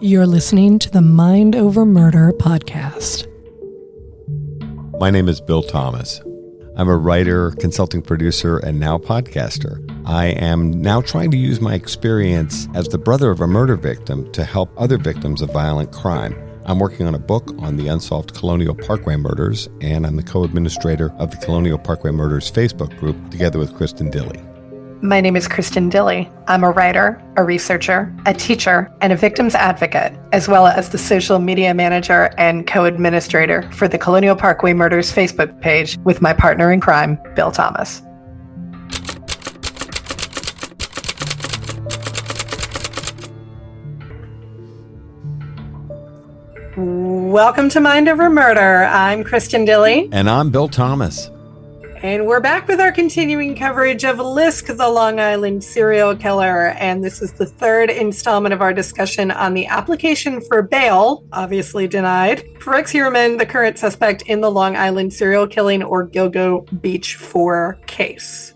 You're listening to the Mind Over Murder podcast. My name is Bill Thomas. I'm a writer, consulting producer, and now podcaster. I am now trying to use my experience as the brother of a murder victim to help other victims of violent crime. I'm working on a book on the unsolved Colonial Parkway murders, and I'm the co-administrator of the Colonial Parkway Murders Facebook group, together with Kristin Dilley. My name is Kristin Dilley. I'm a writer, a researcher, a teacher, and a victims advocate, as well as the social media manager and co-administrator for the Colonial Parkway Murders Facebook page with my partner in crime, Bill Thomas. Welcome to Mind Over Murder. I'm Kristin Dilley. And I'm Bill Thomas. And we're back with our continuing coverage of LISK, the Long Island serial killer. And this is the third installment of our discussion on the application for bail, obviously denied, for Rex Heuermann, the current suspect in the Long Island serial killing or Gilgo Beach 4 case.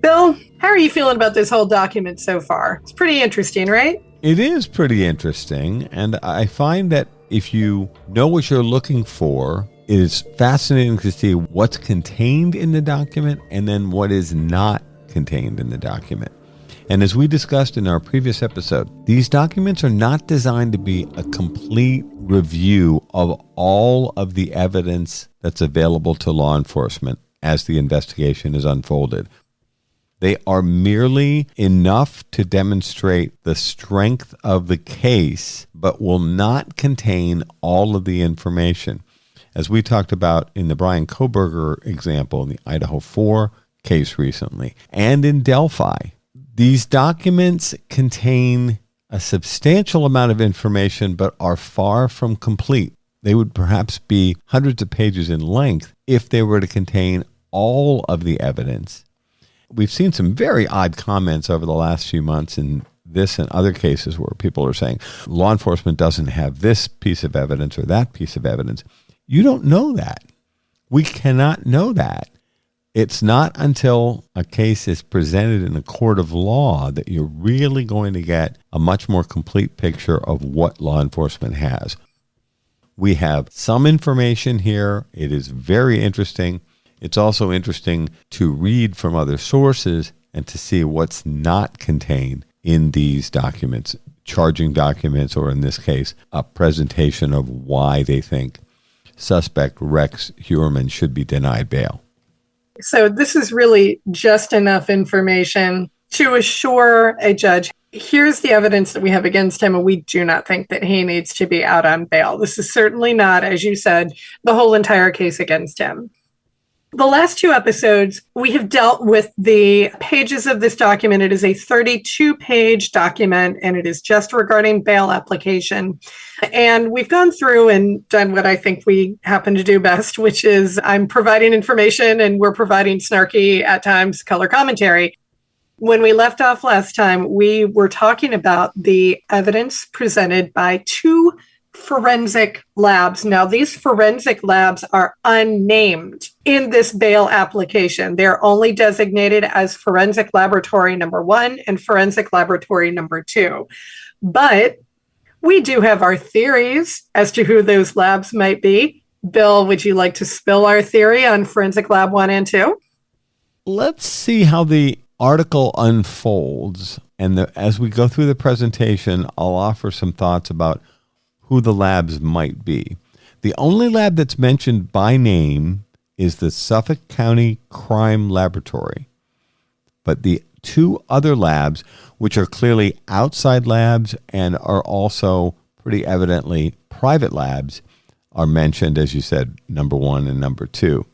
Bill, how are you feeling about this whole document so far? It's pretty interesting, right? It is pretty interesting. And I find that if you know what you're looking for, it is fascinating to see what's contained in the document and then what is not contained in the document. And as we discussed in our previous episode, these documents are not designed to be a complete review of all of the evidence that's available to law enforcement as the investigation is unfolded. They are merely enough to demonstrate the strength of the case, but will not contain all of the information. As we talked about in the Brian Kohberger example in the Idaho 4 case recently, and in Delphi, these documents contain a substantial amount of information but are far from complete. They would perhaps be hundreds of pages in length if they were to contain all of the evidence. We've seen some very odd comments over the last few months in this and other cases where people are saying law enforcement doesn't have this piece of evidence or that piece of evidence. You don't know that. We cannot know that. It's not until a case is presented in a court of law that you're really going to get a much more complete picture of what law enforcement has. We have some information here. It is very interesting. It's also interesting to read from other sources and to see what's not contained in these documents, charging documents, or in this case, a presentation of why they think suspect Rex Heuermann should be denied bail. So this is really just enough information to assure a judge, here's the evidence that we have against him, and we do not think that he needs to be out on bail. This is certainly not, as you said, the whole entire case against him. The last two episodes, we have dealt with the pages of this document. It is a 32-page document, and it is just regarding bail application. And we've gone through and done what I think we happen to do best, which is I'm providing information and we're providing snarky, at times, color commentary. When we left off last time, we were talking about the evidence presented by two forensic labs. Now, these forensic labs are unnamed in this bail application. They're only designated as Forensic Laboratory Number 1 and Forensic Laboratory Number 2. But we do have our theories as to who those labs might be. Bill, would you like to spill our theory on Forensic Lab 1 and 2? Let's see how the article unfolds. And as we go through the presentation, I'll offer some thoughts about who the labs might be. The only lab that's mentioned by name is the Suffolk County Crime Laboratory. But the two other labs, which are clearly outside labs and are also pretty evidently private labs, are mentioned, as you said, number 1 and number 2.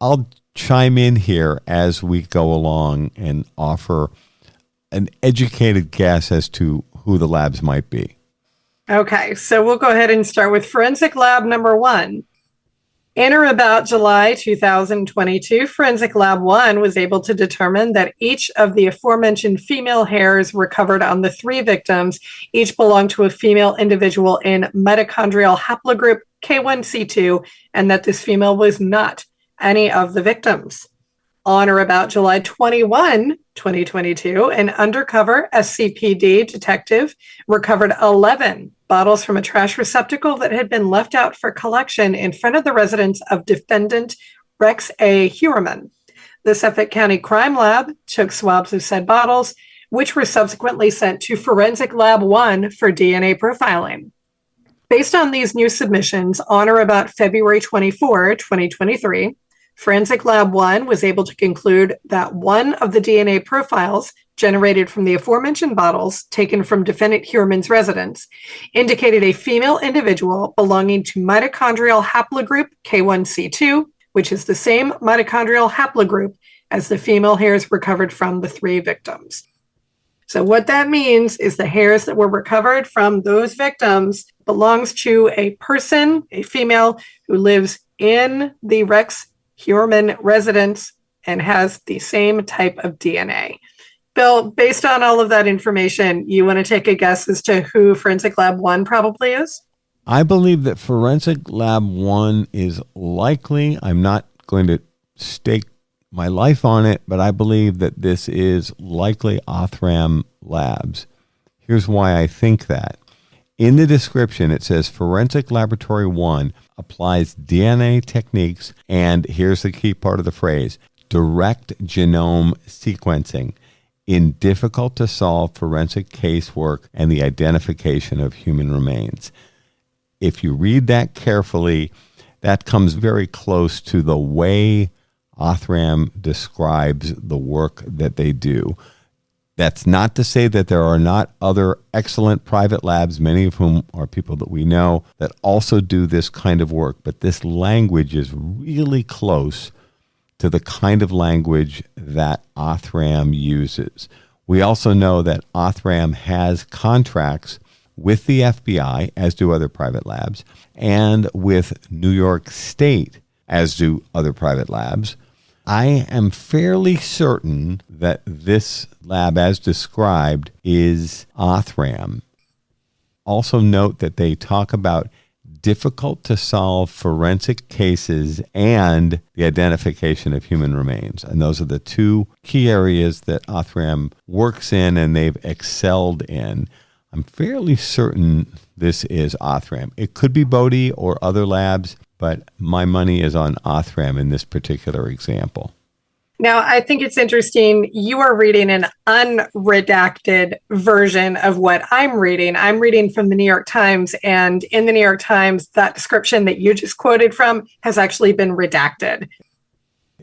I'll chime in here as we go along and offer an educated guess as to who the labs might be. Okay, so we'll go ahead and start with Forensic Lab Number 1. In or about July 2022, Forensic Lab 1 was able to determine that each of the aforementioned female hairs recovered on the 3 victims each belonged to a female individual in mitochondrial haplogroup K1C2, and that this female was not any of the victims. On or about July 21, 2022, an undercover SCPD detective recovered 11 bottles from a trash receptacle that had been left out for collection in front of the residence of defendant Rex Heuermann. The Suffolk County Crime Lab took swabs of said bottles, which were subsequently sent to Forensic Lab 1 for DNA profiling. Based on these new submissions, on or about February 24, 2023, Forensic Lab 1 was able to conclude that one of the DNA profiles generated from the aforementioned bottles taken from defendant Heuermann's residence indicated a female individual belonging to mitochondrial haplogroup K1C2, which is the same mitochondrial haplogroup as the female hairs recovered from the 3 victims. So what that means is the hairs that were recovered from those victims belongs to a person, a female, who lives in the Rex Heuermann residence and has the same type of DNA. Bill, based on all of that information, you want to take a guess as to who Forensic Lab 1 probably is? I believe that Forensic Lab 1 is likely, I'm not going to stake my life on it, but I believe that this is likely Othram Labs. Here's why I think that. In the description, it says Forensic Laboratory 1 applies DNA techniques, and here's the key part of the phrase, direct genome sequencing in difficult to solve forensic casework and the identification of human remains. If you read that carefully, that comes very close to the way Othram describes the work that they do. That's not to say that there are not other excellent private labs, many of whom are people that we know, that also do this kind of work. But this language is really close to the kind of language that Othram uses. We also know that Othram has contracts with the FBI, as do other private labs, and with New York State, as do other private labs. I am fairly certain that this lab, as described, is Othram. Also note that they talk about difficult to solve forensic cases and the identification of human remains. And those are the 2 key areas that Othram works in and they've excelled in. I'm fairly certain this is Othram. It could be Bodie or other labs, but my money is on Othram in this particular example. Now, I think it's interesting. You are reading an unredacted version of what I'm reading. I'm reading from the New York Times, and in the New York Times, that description that you just quoted from has actually been redacted.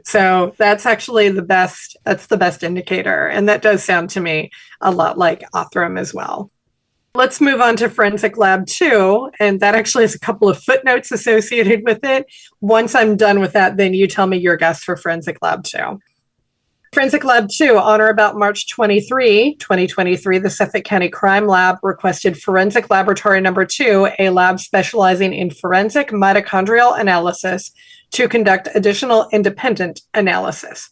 So that's actually that's the best indicator. And that does sound to me a lot like Othram as well. Let's move on to Forensic Lab 2, and that actually has a couple of footnotes associated with it. Once I'm done with that, then you tell me your guess for Forensic Lab 2. Forensic Lab 2, on or about March 23, 2023, the Suffolk County Crime Lab requested Forensic Laboratory Number 2, a lab specializing in forensic mitochondrial analysis, to conduct additional independent analysis.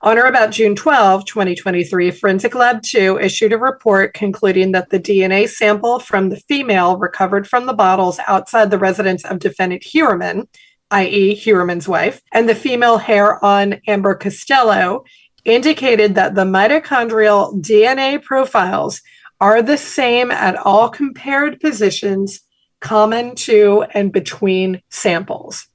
On or about June 12, 2023, Forensic Lab 2 issued a report concluding that the DNA sample from the female recovered from the bottles outside the residence of defendant Heuermann, i.e. Heuermann's wife, and the female hair on Amber Costello indicated that the mitochondrial DNA profiles are the same at all compared positions common to and between samples,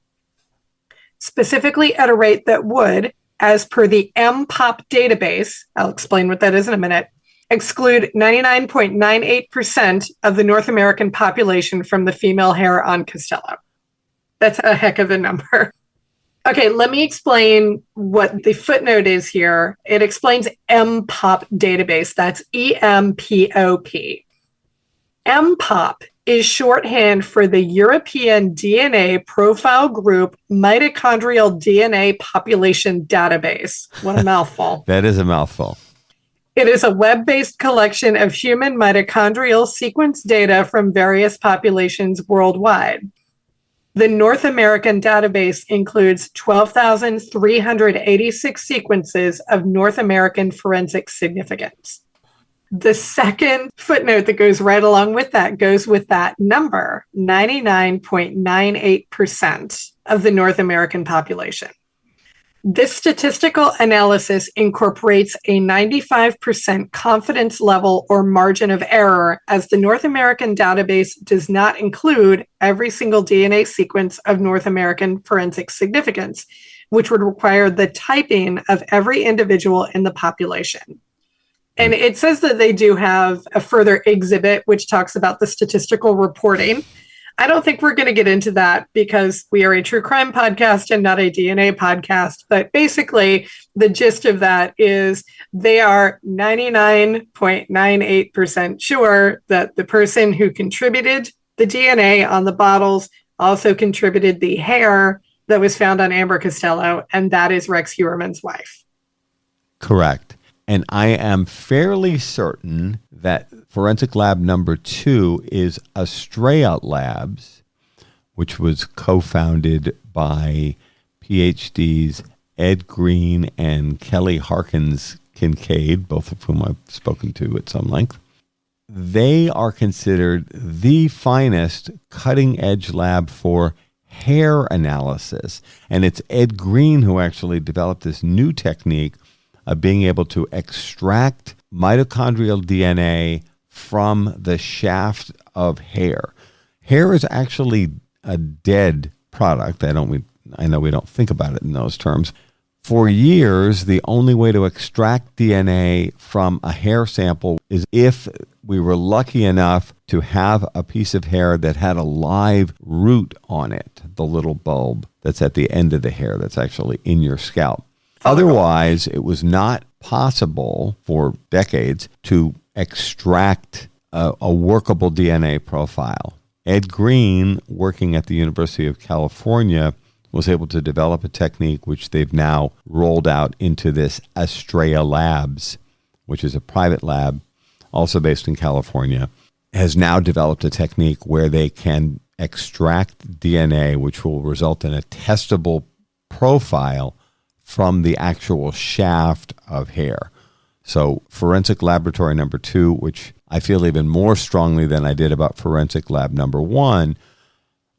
specifically at a rate that would, as per the MPOP database, I'll explain what that is in a minute, exclude 99.98% of the North American population from the female hair on Costello. That's a heck of a number. Okay, let me explain what the footnote is here. It explains MPOP database. That's EMPOP. MPOP is shorthand for the European DNA Profile Group Mitochondrial DNA Population Database. What a mouthful. That is a mouthful. It is a web-based collection of human mitochondrial sequence data from various populations worldwide. The North American database includes 12,386 sequences of North American forensic significance. The second footnote that goes right along with that goes with that number, 99.98% of the North American population. This statistical analysis incorporates a 95% confidence level or margin of error, as the North American database does not include every single DNA sequence of North American forensic significance, which would require the typing of every individual in the population. And it says that they do have a further exhibit which talks about the statistical reporting. I don't think we're going to get into that because we are a true crime podcast and not a DNA podcast. But basically, the gist of that is they are 99.98% sure that the person who contributed the DNA on the bottles also contributed the hair that was found on Amber Costello, and that is Rex Heuermann's wife. Correct. And I am fairly certain that forensic lab number 2 is Astrea Labs, which was co-founded by PhDs Ed Green and Kelly Harkins Kincaid, both of whom I've spoken to at some length. They are considered the finest cutting-edge lab for hair analysis. And it's Ed Green who actually developed this new technique of being able to extract mitochondrial DNA from the shaft of hair. Hair is actually a dead product. I know we don't think about it in those terms. For years, the only way to extract DNA from a hair sample is if we were lucky enough to have a piece of hair that had a live root on it, the little bulb that's at the end of the hair that's actually in your scalp. Otherwise, it was not possible for decades to extract a workable DNA profile. Ed Green, working at the University of California, was able to develop a technique which they've now rolled out into this Astrea Labs, which is a private lab, also based in California, has now developed a technique where they can extract DNA, which will result in a testable profile from the actual shaft of hair. So forensic laboratory number 2, which I feel even more strongly than I did about forensic lab number 1,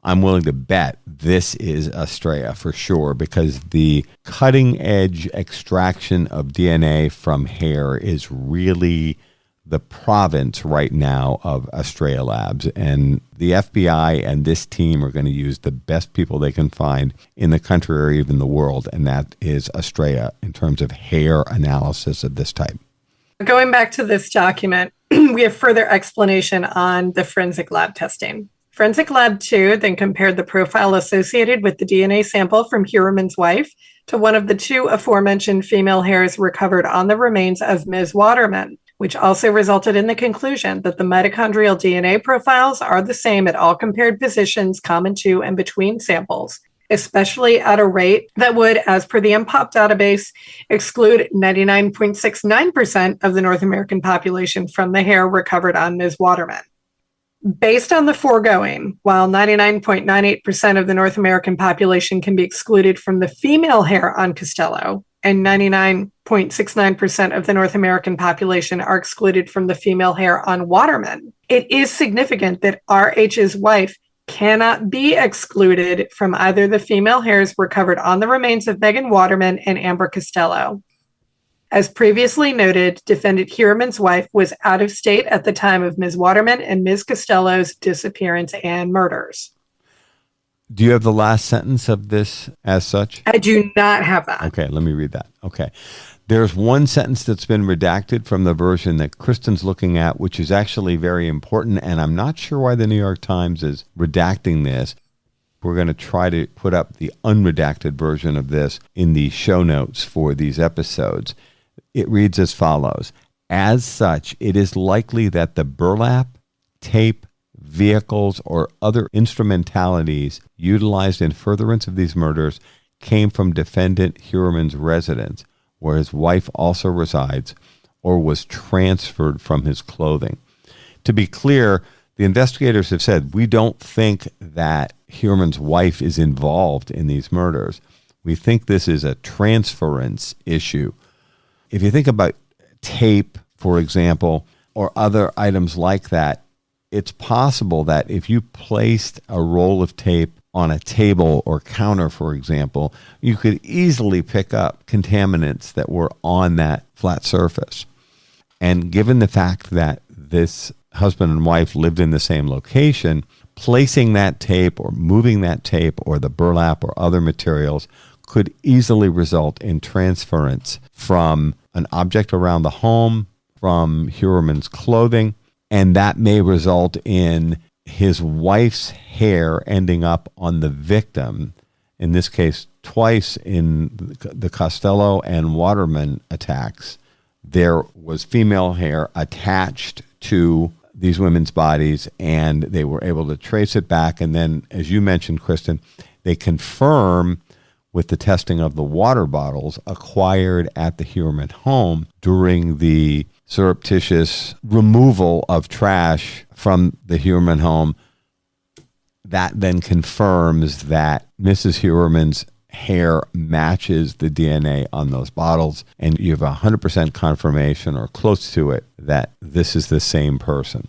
I'm willing to bet this is Astrea for sure, because the cutting edge extraction of DNA from hair is really the province right now of Astrea Labs. And the FBI and this team are going to use the best people they can find in the country or even the world, and that is Astrea in terms of hair analysis of this type. Going back to this document, we have further explanation on the forensic lab testing. Forensic Lab 2 then compared the profile associated with the DNA sample from Heuermann's wife to one of the 2 aforementioned female hairs recovered on the remains of Ms. Waterman, which also resulted in the conclusion that the mitochondrial DNA profiles are the same at all compared positions common to and between samples, especially at a rate that would, as per the MPOP database, exclude 99.69% of the North American population from the hair recovered on Ms. Waterman. Based on the foregoing, while 99.98% of the North American population can be excluded from the female hair on Costello, and 99.69% of the North American population are excluded from the female hair on Waterman, it is significant that RH's wife cannot be excluded from either the female hairs recovered on the remains of Megan Waterman and Amber Costello. As previously noted, defendant Heuermann's wife was out of state at the time of Ms. Waterman and Ms. Costello's disappearance and murders. Do you have the last sentence of this as such? I do not have that. Okay, let me read that. Okay. There's one sentence that's been redacted from the version that Kristin's looking at, which is actually very important, and I'm not sure why the New York Times is redacting this. We're going to try to put up the unredacted version of this in the show notes for these episodes. It reads as follows. As such, it is likely that the burlap, tape, vehicles, or other instrumentalities utilized in furtherance of these murders came from defendant Heuermann's residence, where his wife also resides, or was transferred from his clothing. To be clear, the investigators have said, we don't think that Heuermann's wife is involved in these murders. We think this is a transference issue. If you think about tape, for example, or other items like that, it's possible that if you placed a roll of tape on a table or counter, for example, you could easily pick up contaminants that were on that flat surface. And given the fact that this husband and wife lived in the same location, placing that tape or moving that tape or the burlap or other materials could easily result in transference from an object around the home, from Heuermann's clothing, and that may result in his wife's hair ending up on the victim, in this case twice in the Costello and Waterman attacks. There was female hair attached to these women's bodies, and they were able to trace it back. And then, as you mentioned, Kristin, they confirm with the testing of the water bottles acquired at the Heuermann home during the surreptitious removal of trash from the Heuermann home. That then confirms that Mrs. Heuermann's hair matches the DNA on those bottles, and you have 100% confirmation or close to it that this is the same person.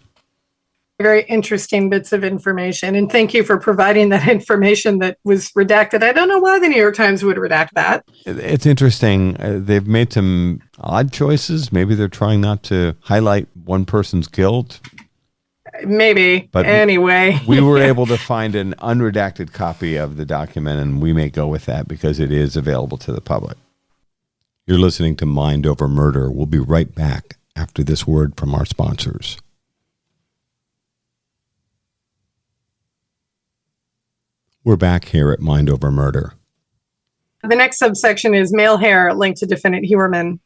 Very interesting bits of information. And thank you for providing that information that was redacted. I don't know why the New York Times would redact that. It's interesting. They've made some odd choices. Maybe they're trying not to highlight one person's guilt. Maybe. But anyway. We were able to find an unredacted copy of the document, and we may go with that because it is available to the public. You're listening to Mind Over Murder. We'll be right back after this word from our sponsors. We're back here at Mind Over Murder. The next subsection is male hair linked to defendant Heuermann.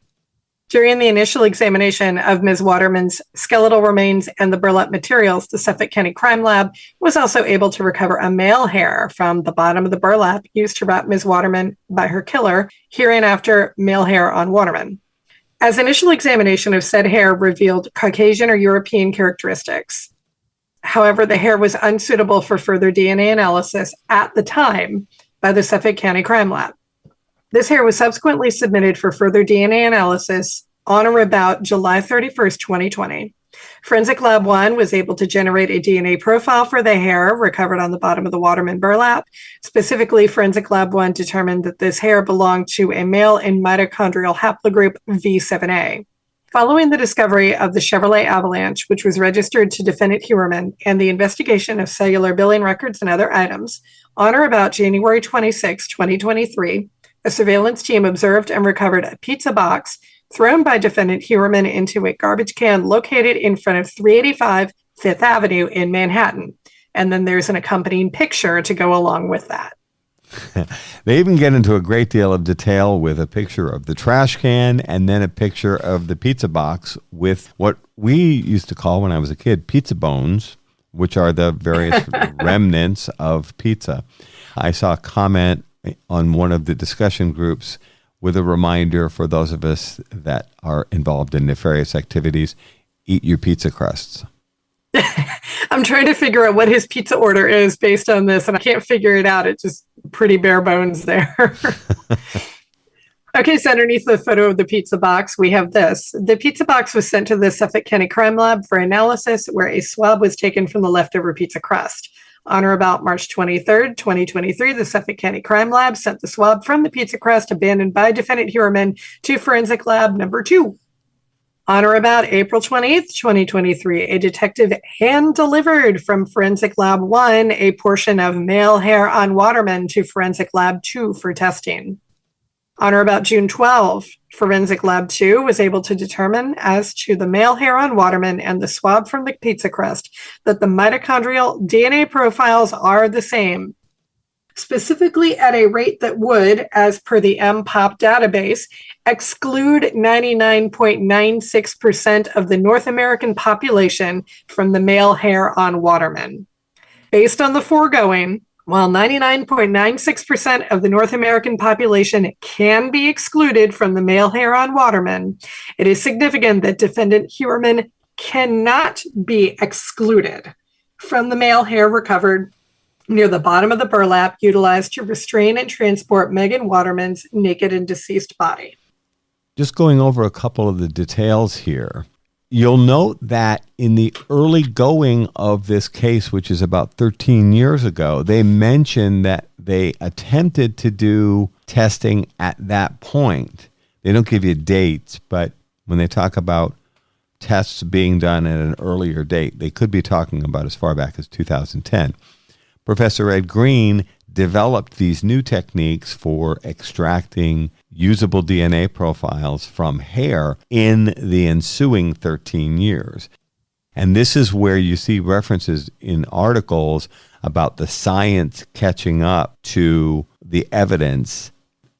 During the initial examination of Ms. Waterman's skeletal remains and the burlap materials, the Suffolk County Crime Lab was also able to recover a male hair from the bottom of the burlap used to wrap Ms. Waterman by her killer, hereinafter male hair on Waterman. As initial examination of said hair revealed Caucasian or European characteristics. However, the hair was unsuitable for further DNA analysis at the time by the Suffolk County Crime Lab. This hair was subsequently submitted for further DNA analysis on or about July 31st, 2020. Forensic Lab 1 was able to generate a DNA profile for the hair recovered on the bottom of the Waterman burlap. Specifically, Forensic Lab 1 determined that this hair belonged to a male in mitochondrial haplogroup V7A. Following the discovery of the Chevrolet Avalanche, which was registered to defendant Heuermann, and the investigation of cellular billing records and other items, on or about January 26, 2023, a surveillance team observed and recovered a pizza box thrown by defendant Heuermann into a garbage can located in front of 385 Fifth Avenue in Manhattan. And then there's an accompanying picture to go along with that. They even get into a great deal of detail with a picture of the trash can and then a picture of the pizza box with what we used to call, when I was a kid, pizza bones, which are the various remnants of pizza. I saw a comment on one of the discussion groups with a reminder for those of us that are involved in nefarious activities: eat your pizza crusts. I'm trying to figure out what his pizza order is based on this, and I can't figure it out. It's just pretty bare bones there. Okay, so underneath the photo of the pizza box, we have this. The pizza box was sent to the Suffolk County Crime Lab for analysis, where a swab was taken from the leftover pizza crust. On or about March 23rd, 2023, the Suffolk County Crime Lab sent the swab from the pizza crust abandoned by defendant Heuermann to Forensic Lab number 2. On or about April 20th, 2023, a detective hand-delivered from Forensic Lab 1 a portion of male hair on Waterman to Forensic Lab 2 for testing. On or about June 12, Forensic Lab 2 was able to determine, as to the male hair on Waterman and the swab from the pizza crust, that the mitochondrial DNA profiles are the same. Specifically at a rate that would, as per the MPOP database, exclude 99.96% of the North American population from the male hair on Waterman. Based on the foregoing, while 99.96% of the North American population can be excluded from the male hair on Waterman, it is significant that defendant Heuermann cannot be excluded from the male hair recovered near the bottom of the burlap utilized to restrain and transport Megan Waterman's naked and deceased body. Just going over a couple of the details here. You'll note that in the early going of this case, which is about 13 years ago, they mentioned that they attempted to do testing at that point. They don't give you dates, but when they talk about tests being done at an earlier date, they could be talking about as far back as 2010. Professor Ed Green developed these new techniques for extracting usable DNA profiles from hair in the ensuing 13 years. And this is where you see references in articles about the science catching up to the evidence.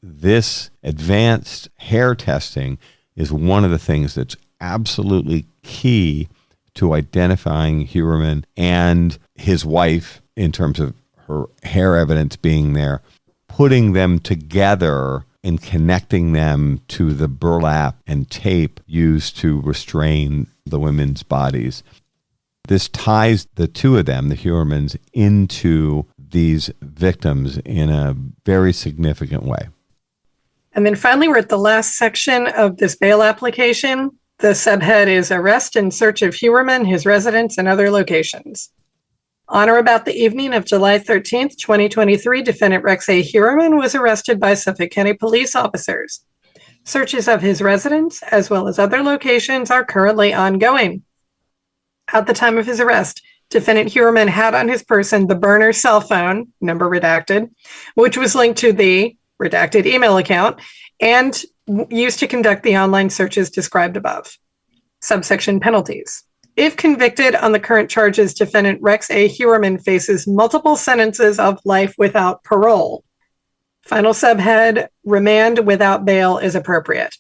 This advanced hair testing is one of the things that's absolutely key to identifying Heuermann and his wife in terms of her hair evidence being there, putting them together and connecting them to the burlap and tape used to restrain the women's bodies. This ties the two of them, the Heuermanns, into these victims in a very significant way. And then finally, we're at the last section of this bail application. The subhead is Arrest and Search of Heuermann, his residence, and other locations. On or about the evening of July 13th, 2023, defendant Rex A. Heuermann was arrested by Suffolk County police officers. Searches of his residence, as well as other locations, are currently ongoing. At the time of his arrest, defendant Heuermann had on his person the burner cell phone, number redacted, which was linked to the redacted email account and used to conduct the online searches described above. Subsection penalties. If convicted on the current charges, defendant Rex A. Heuermann faces multiple sentences of life without parole. Final subhead, remand without bail is appropriate.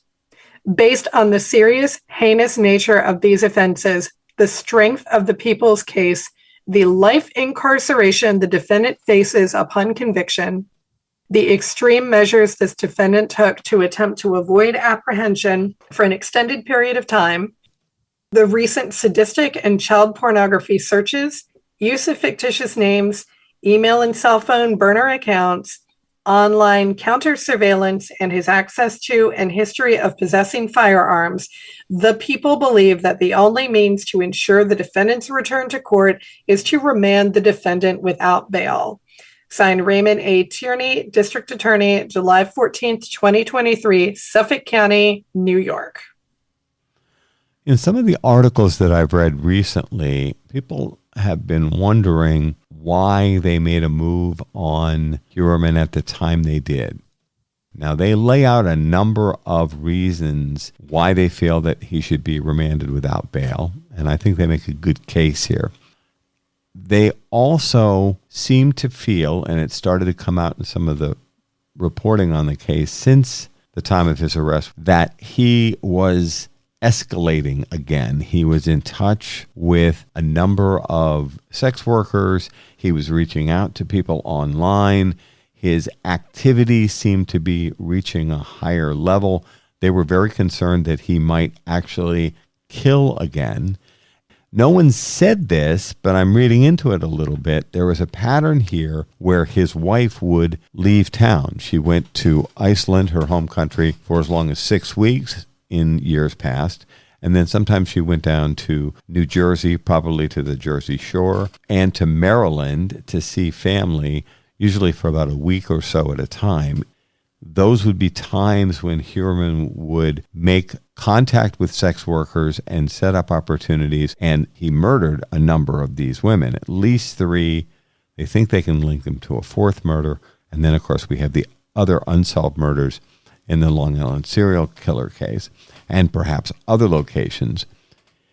Based on the serious, heinous nature of these offenses, the strength of the people's case, the life incarceration the defendant faces upon conviction, the extreme measures this defendant took to attempt to avoid apprehension for an extended period of time, the recent sadistic and child pornography searches, use of fictitious names, email and cell phone burner accounts, online counter surveillance, and his access to and history of possessing firearms, the people believe that the only means to ensure the defendant's return to court is to remand the defendant without bail. Signed, Raymond A. Tierney, District Attorney, July 14th, 2023, Suffolk County, New York. In some of the articles that I've read recently, people have been wondering why they made a move on Heuermann at the time they did. Now, they lay out a number of reasons why they feel that he should be remanded without bail, and I think they make a good case here. They also seem to feel, and it started to come out in some of the reporting on the case since the time of his arrest, that he was escalating again. He was in touch with a number of sex workers. He was reaching out to people online. His activity seemed to be reaching a higher level. They were very concerned that he might actually kill again. No one said this, but I'm reading into it a little bit. There was a pattern here where his wife would leave town. She went to Iceland, her home country, for as long as 6 weeks in years past. And then sometimes she went down to New Jersey, probably to the Jersey Shore, and to Maryland to see family, usually for about a week or so at a time. Those would be times when Heuermann would make contact with sex workers and set up opportunities, and he murdered a number of these women, at least 3. They think they can link them to a 4th murder. And then, of course, we have the other unsolved murders in the Long Island serial killer case, and perhaps other locations.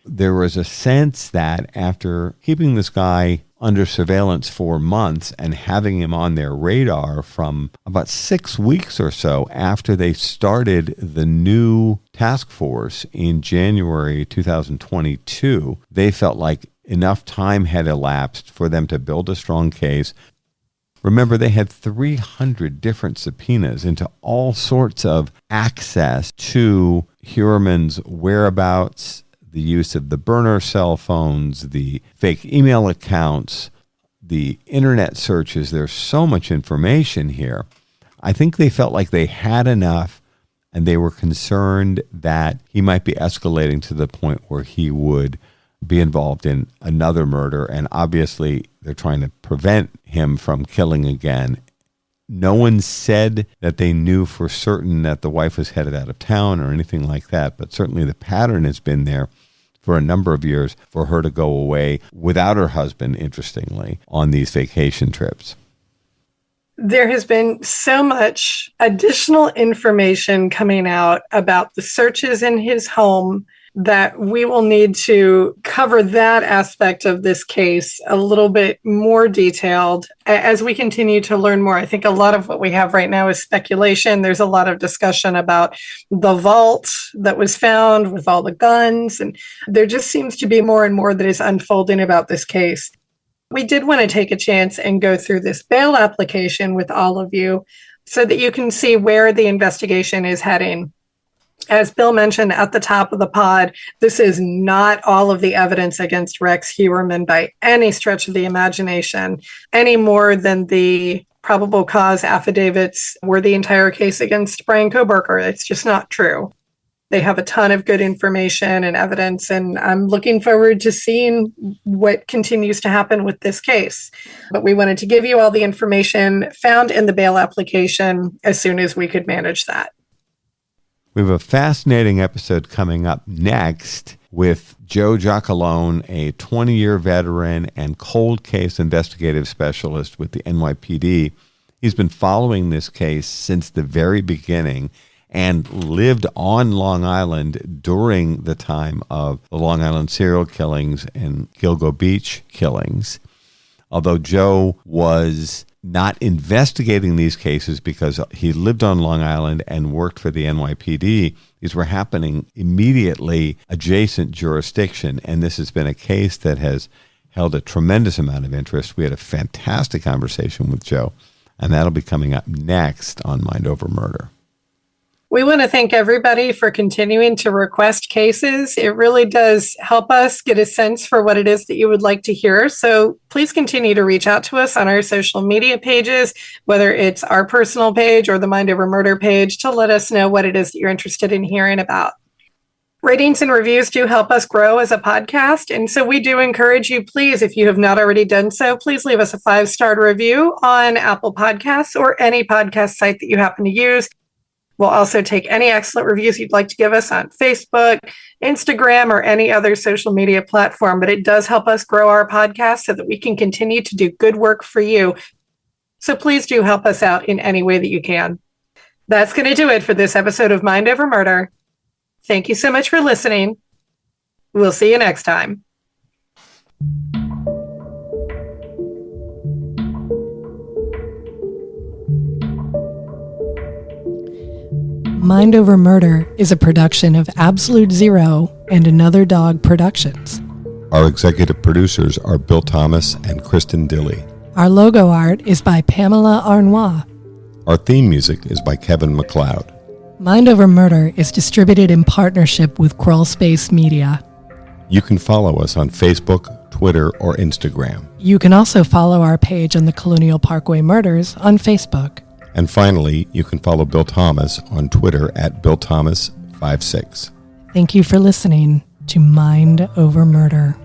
There was a sense that after keeping this guy under surveillance for months and having him on their radar from about 6 weeks or so after they started the new task force in January 2022, they felt like enough time had elapsed for them to build a strong case. Remember, they had 300 different subpoenas into all sorts of access to Heuermann's whereabouts, the use of the burner cell phones, the fake email accounts, the internet searches. There's so much information here. I think they felt like they had enough, and they were concerned that he might be escalating to the point where he would be involved in another murder. And obviously, they're trying to prevent him from killing again. No one said that they knew for certain that the wife was headed out of town or anything like that, but certainly the pattern has been there for a number of years for her to go away without her husband, interestingly, on these vacation trips. There has been so much additional information coming out about the searches in his home that we will need to cover that aspect of this case a little bit more detailed as we continue to learn more. I think a lot of what we have right now is speculation. There's a lot of discussion about the vault that was found with all the guns, and there just seems to be more and more that is unfolding about this case. We did want to take a chance and go through this bail application with all of you so that you can see where the investigation is heading. As Bill mentioned at the top of the pod, this is not all of the evidence against Rex Heuermann by any stretch of the imagination, any more than the probable cause affidavits were the entire case against Brian Koberger. It's just not true. They have a ton of good information and evidence, and I'm looking forward to seeing what continues to happen with this case. But we wanted to give you all the information found in the bail application as soon as we could manage that. We have a fascinating episode coming up next with Joe Giacalone, a 20-year veteran and cold case investigative specialist with the NYPD. He's been following this case since the very beginning and lived on Long Island during the time of the Long Island serial killings and Gilgo Beach killings. Although Joe was not investigating these cases because he lived on Long Island and worked for the NYPD, these were happening immediately adjacent jurisdiction. And this has been a case that has held a tremendous amount of interest. We had a fantastic conversation with Joe, and that'll be coming up next on Mind Over Murder. We want to thank everybody for continuing to request cases. It really does help us get a sense for what it is that you would like to hear. So please continue to reach out to us on our social media pages, whether it's our personal page or the Mind Over Murder page, to let us know what it is that you're interested in hearing about. Ratings and reviews do help us grow as a podcast. And so we do encourage you, please, if you have not already done so, please leave us a 5-star review on Apple Podcasts or any podcast site that you happen to use. We'll also take any excellent reviews you'd like to give us on Facebook, Instagram, or any other social media platform. But it does help us grow our podcast so that we can continue to do good work for you. So please do help us out in any way that you can. That's going to do it for this episode of Mind Over Murder. Thank you so much for listening. We'll see you next time. Mind Over Murder is a production of Absolute Zero and Another Dog Productions. Our executive producers are Bill Thomas and Kristin Dilley. Our logo art is by Pamela Arnois. Our theme music is by Kevin MacLeod. Mind Over Murder is distributed in partnership with Crawl Space Media. You can follow us on Facebook, Twitter, or Instagram. You can also follow our page on the Colonial Parkway Murders on Facebook. And finally, you can follow Bill Thomas on Twitter at BillThomas56. Thank you for listening to Mind Over Murder.